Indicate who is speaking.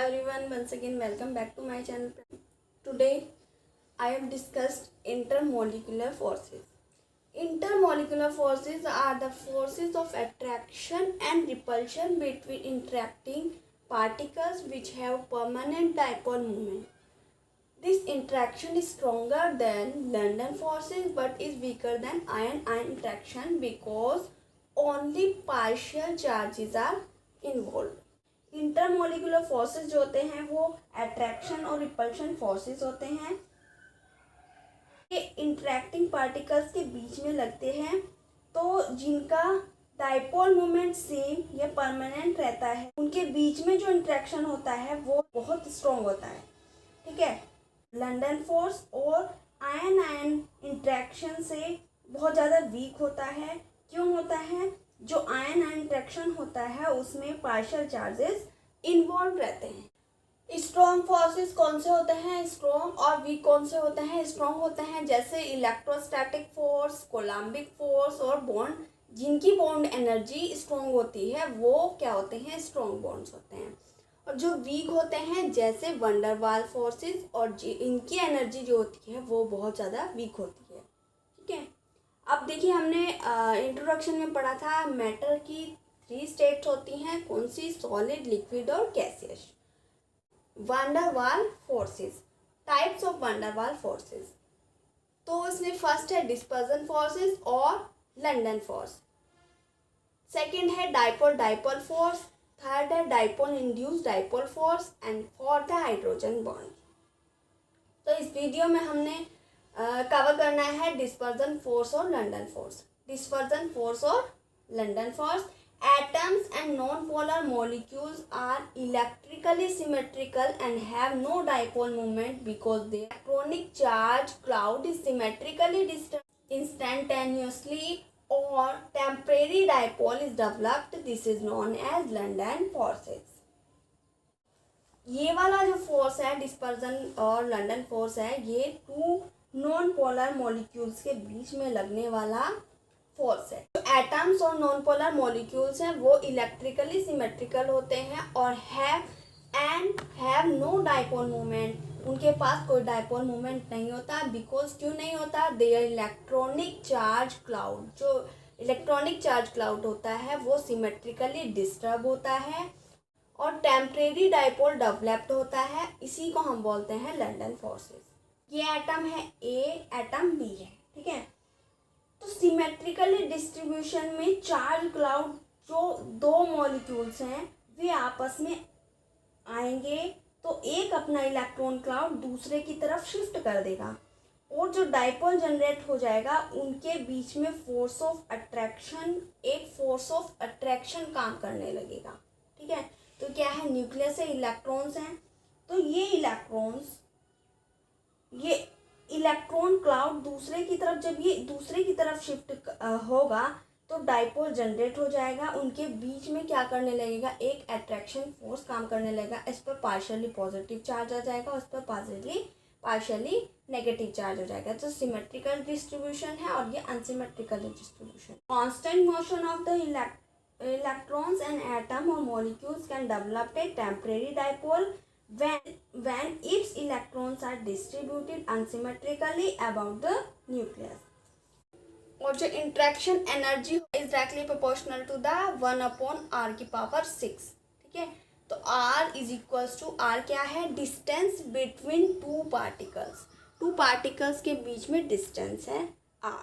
Speaker 1: everyone, once again welcome back to my channel. Today I have discussed intermolecular forces. Intermolecular forces are the forces of attraction and repulsion between interacting particles which have permanent dipole moment. This interaction is stronger than London forces but is weaker than ion-ion interaction because only partial charges are involved. Intermolecular forces जो होते हैं वो attraction और repulsion forces होते हैं। ये interacting particles के बीच में लगते हैं, तो जिनका डाइपोल मोमेंट सेम या परमानेंट रहता है उनके बीच में जो इंटरेक्शन होता है वो बहुत स्ट्रॉन्ग होता है। ठीक है, लंदन फोर्स और आयन आयन इंटरेक्शन से बहुत ज़्यादा वीक होता है। क्यों होता है? जो आयन आयन इंटरेक्शन होता है उसमें पार्शियल चार्जेस इन्वॉल्व रहते हैं। स्ट्रॉन्ग फोर्सेस कौन से होते हैं? स्ट्रॉन्ग और वीक कौन से होते हैं? स्ट्रॉन्ग होते हैं जैसे इलेक्ट्रोस्टैटिक फोर्स, कोलम्बिक फोर्स और बॉन्ड, जिनकी बॉन्ड एनर्जी स्ट्रॉन्ग होती है वो क्या होते हैं? स्ट्रॉन्ग बॉन्ड्स होते हैं। और जो वीक होते हैं जैसे वंडरवाल फोर्सेस, और इनकी एनर्जी जो होती है वो बहुत ज़्यादा वीक होती है। ठीक है, अब देखिए हमने इंट्रोडक्शन में पढ़ा था मैटर की 3 स्टेट्स होती हैं। कौन सी? सॉलिड, लिक्विड और gaseous. Van der Waals forces, types of van der Waals forces, तो इसमें फर्स्ट है डिस्पर्जन फोर्सेस और लंदन फोर्स। सेकंड है डाइपोल डाइपोल फोर्स। थर्ड है dipole induced dipole force and fourth है हाइड्रोजन बॉन्ड। तो इस वीडियो में हमने कवर करना है डिस्पर्जन फोर्स और लंदन फोर्स। डिस्पर्जन फोर्स और London force, atoms and non-polar molecules are electrically symmetrical and have no dipole moment because the electronic charge cloud is symmetrically disturbed instantaneously or temporary dipole is developed. This is known as London forces. ये वाला जो force है dispersion और London force है, ये 2 non polar molecules के बीच में लगने वाला फोर्स है। जो एटम्स और नॉन पोलर मॉलिक्यूल्स हैं वो इलेक्ट्रिकली सिमेट्रिकल होते हैं और हैव नो डाइपोल मोमेंट। उनके पास कोई डाइपोल मोमेंट नहीं होता। बिकॉज क्यों नहीं होता? देयर इलेक्ट्रॉनिक चार्ज क्लाउड, जो इलेक्ट्रॉनिक चार्ज क्लाउड होता है वो सिमेट्रिकली डिस्टर्ब होता है और टेम्परेरी डाइपोल डेवलप्ड होता है। इसी को हम बोलते हैं लंदन फोर्सेस। ये एटम है ए, एटम बी है। ठीक है, तो सिमेट्रिकली डिस्ट्रीब्यूशन में चार्ज क्लाउड, जो 2 मॉलिक्यूल्स हैं वे आपस में आएंगे तो एक अपना इलेक्ट्रॉन क्लाउड दूसरे की तरफ शिफ्ट कर देगा और जो डाइपोल जनरेट हो जाएगा उनके बीच में फोर्स ऑफ अट्रैक्शन, एक फोर्स ऑफ अट्रैक्शन काम करने लगेगा। ठीक है, तो क्या है? न्यूक्लियस से इलेक्ट्रॉन्स हैं, तो ये इलेक्ट्रॉन क्लाउड दूसरे की तरफ, जब ये दूसरे की तरफ शिफ्ट होगा तो डाइपोल जनरेट हो जाएगा। उनके बीच में क्या करने लगेगा? एक अट्रैक्शन फोर्स काम करने लगेगा। इस पर पार्शियली पॉजिटिव चार्ज आ जाएगा, उस पर पार्शियली नेगेटिव चार्ज हो जाएगा। तो सिमेट्रिकल डिस्ट्रीब्यूशन है और ये unsymmetrical distribution. Constant motion of the electrons and atom or molecules can develop a temporary dipole when its electrons are distributed unsymmetrically about the nucleus. और जो interaction energy is directly proportional to the 1/r की power 6। ठीक है, तो r is equals to, r क्या है? Distance between 2 particles. 2 particles के बीच में डिस्टेंस है r।